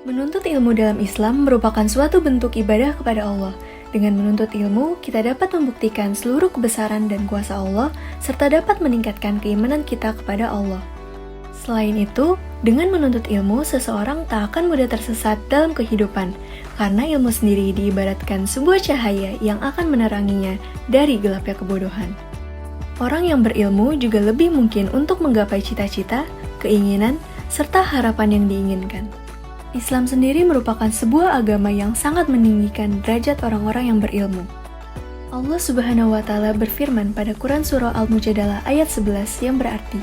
Menuntut ilmu dalam Islam merupakan suatu bentuk ibadah kepada Allah. Dengan menuntut ilmu, kita dapat membuktikan seluruh kebesaran dan kuasa Allah, serta dapat meningkatkan keimanan kita kepada Allah. Selain itu, dengan menuntut ilmu, seseorang tak akan mudah tersesat dalam kehidupan, karena ilmu sendiri diibaratkan sebuah cahaya yang akan meneranginya dari gelapnya kebodohan. Orang yang berilmu juga lebih mungkin untuk menggapai cita-cita, keinginan, serta harapan yang diinginkan. Islam sendiri merupakan sebuah agama yang sangat meninggikan derajat orang-orang yang berilmu. Allah Subhanahu wa Ta'ala berfirman pada Quran Surah Al-Mujadalah ayat 11 yang berarti,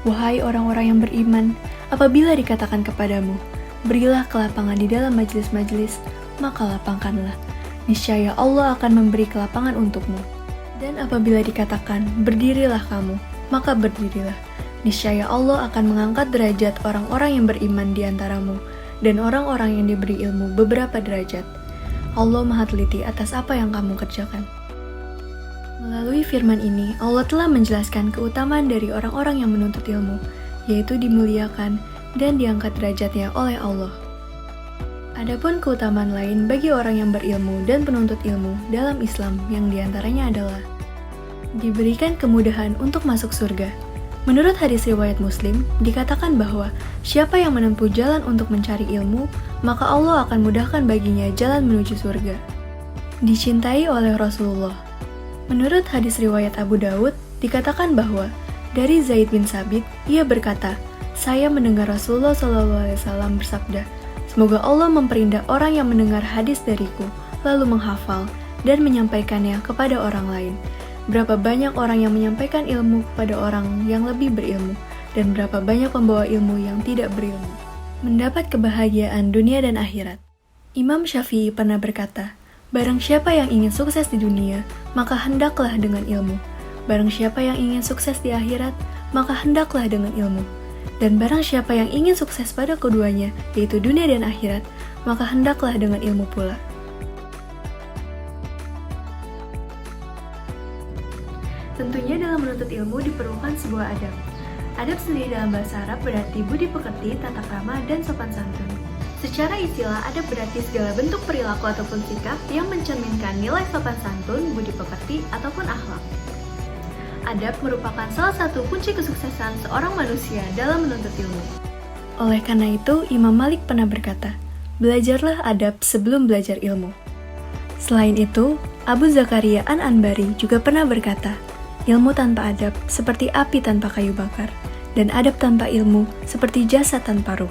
"Wahai orang-orang yang beriman, apabila dikatakan kepadamu, berilah kelapangan di dalam majelis-majelis, maka lapangkanlah. Niscaya Allah akan memberi kelapangan untukmu. Dan apabila dikatakan, berdirilah kamu, maka berdirilah. Niscaya Allah akan mengangkat derajat orang-orang yang beriman di antaramu, dan orang-orang yang diberi ilmu beberapa derajat. Allah Maha Teliti atas apa yang kamu kerjakan." Melalui firman ini, Allah telah menjelaskan keutamaan dari orang-orang yang menuntut ilmu, yaitu dimuliakan dan diangkat derajatnya oleh Allah. Adapun keutamaan lain bagi orang yang berilmu dan penuntut ilmu dalam Islam yang diantaranya adalah diberikan kemudahan untuk masuk surga. Menurut hadis riwayat Muslim, dikatakan bahwa siapa yang menempuh jalan untuk mencari ilmu, maka Allah akan mudahkan baginya jalan menuju surga. Dicintai oleh Rasulullah. Menurut hadis riwayat Abu Daud, dikatakan bahwa dari Zaid bin Sabit, ia berkata, "Saya mendengar Rasulullah SAW bersabda, semoga Allah memperindah orang yang mendengar hadis dariku, lalu menghafal dan menyampaikannya kepada orang lain. Berapa banyak orang yang menyampaikan ilmu kepada orang yang lebih berilmu, dan berapa banyak pembawa ilmu yang tidak berilmu, mendapat kebahagiaan dunia dan akhirat." Imam Syafi'i pernah berkata, "Barang siapa yang ingin sukses di dunia, maka hendaklah dengan ilmu. Barang siapa yang ingin sukses di akhirat, maka hendaklah dengan ilmu. Dan barang siapa yang ingin sukses pada keduanya, yaitu dunia dan akhirat, maka hendaklah dengan ilmu pula." Tentunya dalam menuntut ilmu diperlukan sebuah adab. Adab sendiri dalam bahasa Arab berarti budi pekerti, tata krama, dan sopan santun. Secara istilah, adab berarti segala bentuk perilaku ataupun sikap yang mencerminkan nilai sopan santun, budi pekerti, ataupun akhlak. Adab merupakan salah satu kunci kesuksesan seorang manusia dalam menuntut ilmu. Oleh karena itu, Imam Malik pernah berkata, "Belajarlah adab sebelum belajar ilmu." Selain itu, Abu Zakaria An-Anbari juga pernah berkata, "Ilmu tanpa adab seperti api tanpa kayu bakar, dan adab tanpa ilmu seperti jasad tanpa ruh."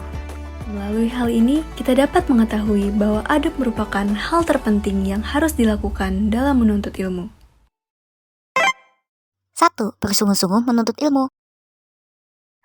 Melalui hal ini, kita dapat mengetahui bahwa adab merupakan hal terpenting yang harus dilakukan dalam menuntut ilmu. 1. Bersungguh-sungguh menuntut ilmu.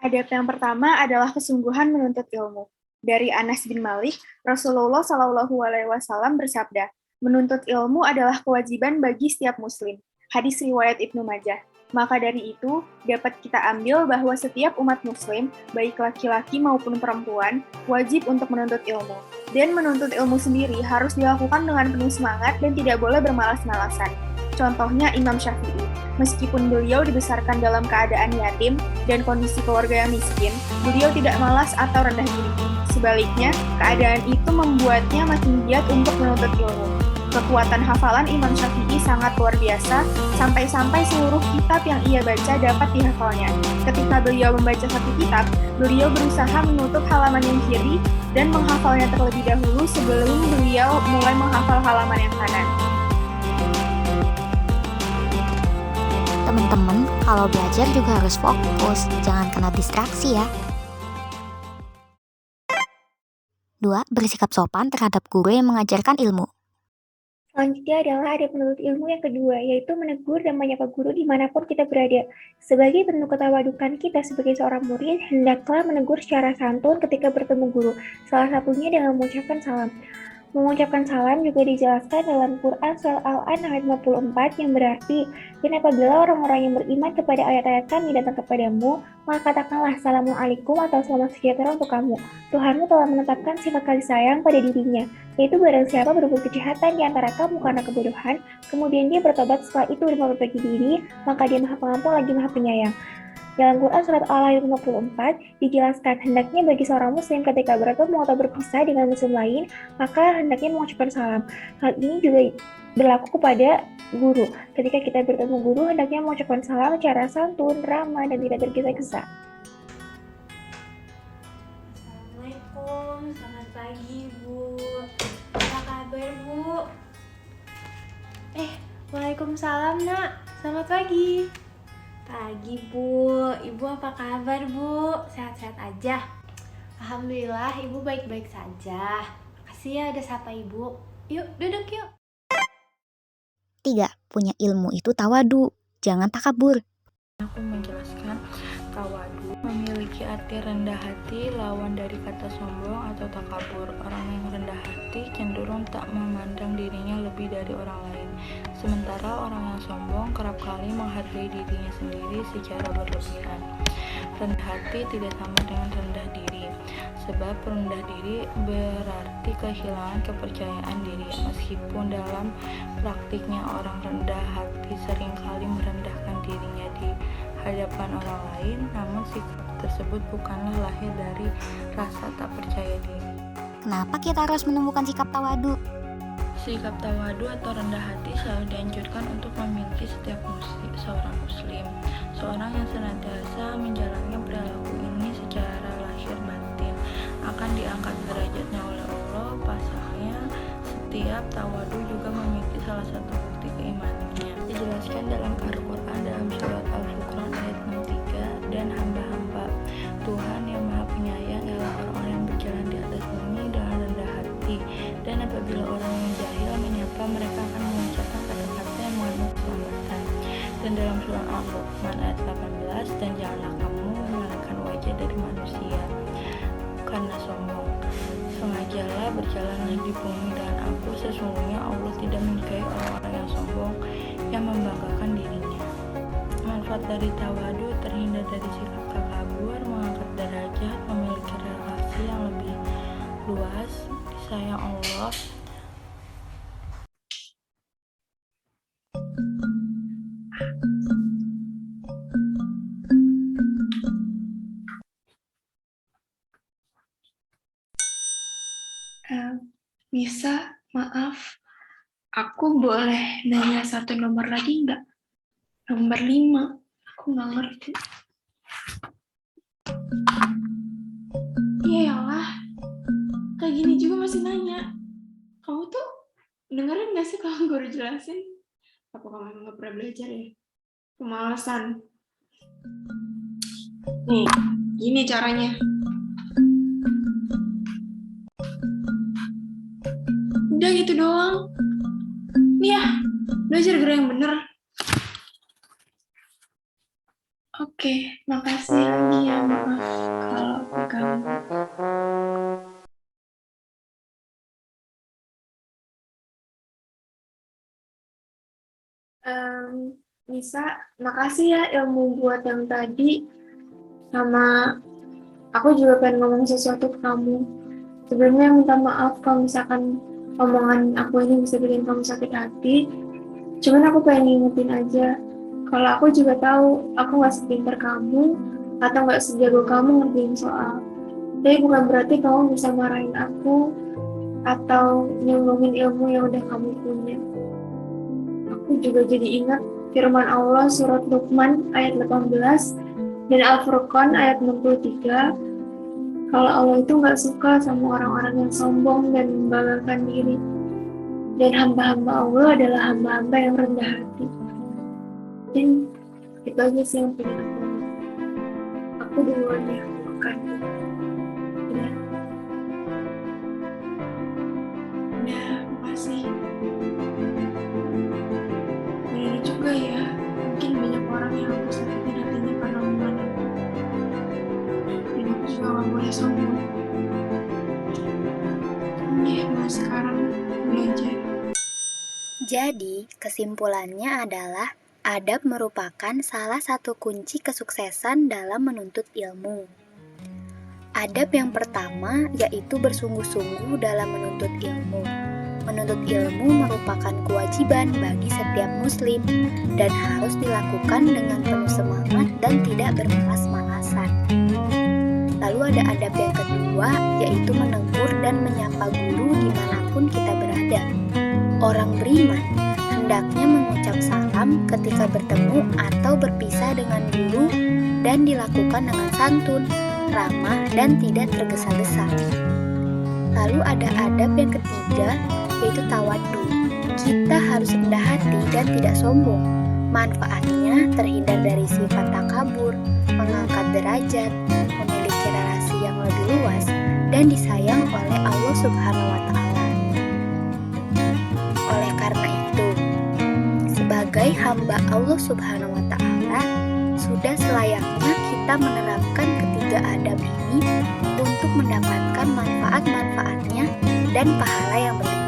Adab yang pertama adalah kesungguhan menuntut ilmu. Dari Anas bin Malik, Rasulullah SAW bersabda, "Menuntut ilmu adalah kewajiban bagi setiap muslim." Hadis riwayat Ibnu Majah. Maka dari itu, dapat kita ambil bahwa setiap umat muslim, baik laki-laki maupun perempuan, wajib untuk menuntut ilmu. Dan menuntut ilmu sendiri harus dilakukan dengan penuh semangat dan tidak boleh bermalas-malasan. Contohnya Imam Syafi'i. Meskipun beliau dibesarkan dalam keadaan yatim dan kondisi keluarga yang miskin, beliau tidak malas atau rendah diri. Sebaliknya, keadaan itu membuatnya makin giat untuk menuntut ilmu. Kekuatan hafalan Imam Syafi'i sangat luar biasa, sampai-sampai seluruh kitab yang ia baca dapat dihafalnya. Ketika beliau membaca satu kitab, beliau berusaha menutup halaman yang kiri dan menghafalnya terlebih dahulu sebelum beliau mulai menghafal halaman yang kanan. Teman-teman, kalau belajar juga harus fokus, jangan kena distraksi ya. 2. Bersikap sopan terhadap guru yang mengajarkan ilmu. Selanjutnya adalah adab menuntut ilmu yang kedua, yaitu menegur dan menyapa guru dimanapun kita berada. Sebagai bentuk ketawadukan kita sebagai seorang murid, hendaklah menegur secara santun ketika bertemu guru, salah satunya dengan mengucapkan salam. Mengucapkan salam juga dijelaskan dalam Quran Surah Al-An ayat 54 yang berarti, "Dan apabila orang-orang yang beriman kepada ayat-ayat kami datang kepadamu, maka katakanlah Assalamualaikum atau selamat sejahtera untuk kamu. Tuhanmu telah menetapkan sifat kasih sayang pada dirinya, yaitu barang siapa berbuat kejahatan di antara kamu karena kebodohan, kemudian dia bertobat setelah itu dan memperbaiki diri, maka dia maha pengampun lagi maha penyayang." Dalam Quran surat Al-Ayat 54 dijelaskan hendaknya bagi seorang muslim ketika bertemu atau berpisah dengan muslim lain, maka hendaknya mengucapkan salam. Hal ini juga berlaku kepada guru. Ketika kita bertemu guru, hendaknya mengucapkan salam secara santun, ramah, dan tidak tergesa-gesa. Assalamualaikum, selamat pagi Bu. Apa kabar Bu? Waalaikumsalam Nak, selamat pagi. Pagi Bu, Ibu apa kabar Bu? Sehat-sehat aja? Alhamdulillah Ibu baik-baik saja. Makasih ya udah sapa Ibu. Yuk duduk yuk. 3. Punya ilmu itu tawadu, jangan takabur. Aku menjelaskan tawadu memiliki arti rendah hati, lawan dari kata sombong atau takabur. Orang yang rendah hati cenderung tak memandang dirinya lebih dari orang lain. Sementara orang yang sombong kerap kali menghargai dirinya sendiri secara berlebihan. Rendah hati tidak sama dengan rendah diri, sebab rendah diri berarti kehilangan kepercayaan diri. Meskipun dalam praktiknya orang rendah hati seringkali merendahkan dirinya di hadapan orang lain, namun sikap tersebut bukanlah lahir dari rasa tak percaya diri. Kenapa kita harus menemukan sikap tawadu? Sikap tawadu atau rendah hati selalu dianjurkan untuk memiliki setiap seorang muslim. Seorang yang senantiasa menjalankan perilaku ini secara lahir batin akan diangkat derajatnya oleh Allah. Pasalnya, setiap tawadu juga memiliki salah satu bukti keimanannya. Dijelaskan dalam Al-Quran dalam surat Al-Furqan ayat 63, dan hamba-hamba Tuhan yang Maha Penyayang adalah orang-orang yang berjalan di atas bumi dengan rendah hati, dan apabila orang yang jahil menyapa, mereka akan mengucapkan kata-kata yang mengandung keselamatan. Dan dalam surat Al-Luqman ayat 18, dan janganlah kamu memalingkan wajah dari manusia karena sombong. Sengajalah berjalanlah di bumi dengan aku, sesungguhnya Allah tidak menyukai orang-orang yang sombong yang membanggakan dirinya. Manfaat dari tawadu: terhindar dari sikap takabur, mengangkat derajat, memiliki relasi yang lebih luas, disayang Allah. Bisa, maaf, aku boleh nanya satu nomor lagi nggak? Nomor 5, aku nggak ngerti. Iyalah, kayak gini juga masih nanya. Kamu tuh dengerin nggak sih kalau guru jelasin? Apa kamu emang nggak pernah belajar ya? Kemalasan. Nih, gini caranya. Udah gitu doang. Nih ya, belajar gerak yang bener. Oke, makasih lagi ya, maaf kalau aku ganggu. Nisa, makasih ya ilmu buat yang tadi. Sama aku juga pengen ngomong sesuatu ke kamu. Sebelumnya minta maaf kalau misalkan omongan aku ini bisa bikin kamu sakit hati. Cuman aku pengen ngingetin aja, kalau aku juga tahu aku nggak sepintar kamu atau nggak sejago kamu ngertiin soal. Tapi bukan berarti kamu bisa marahin aku atau nyombongin ilmu yang udah kamu punya. Aku juga jadi ingat firman Allah surat Luqman ayat 18 dan Al-Furqan ayat 63. Kalau Allah itu nggak suka sama orang-orang yang sombong dan membanggakan diri. Dan hamba-hamba Allah adalah hamba-hamba yang rendah hati. Dan itu aja sih yang pengen aku ngomong. Aku duluan ya, bukan. Udah. Udah, makasih. Bener juga ya, mungkin banyak orang yang aku sakitin hatinya karena omongan aku. Dan aku juga gak boleh sombong. Mulai sekarang belajar. Jadi, kesimpulannya adalah adab merupakan salah satu kunci kesuksesan dalam menuntut ilmu. Adab yang pertama yaitu bersungguh-sungguh dalam menuntut ilmu. Menuntut ilmu merupakan kewajiban bagi setiap muslim dan harus dilakukan dengan penuh semangat dan tidak bermalas-malasan. Lalu ada adab yang kedua, yaitu menegur dan menyapa guru dimanapun kita berada. Orang beriman hendaknya mengucap salam ketika bertemu atau berpisah dengan guru dan dilakukan dengan santun, ramah, dan tidak tergesa-gesa. Lalu ada adab yang ketiga, yaitu tawadu. Kita harus rendah hati dan tidak sombong. Manfaatnya terhindar dari sifat takabur, mengangkat derajat, memiliki relasi yang lebih luas, dan disayang oleh Allah Subhanahu wa Ta'ala. Oleh karena itu, sebagai hamba Allah Subhanahu wa Ta'ala, sudah selayaknya kita menerapkan ketiga adab ini untuk mendapatkan manfaat-manfaatnya dan pahala yang berlimpah.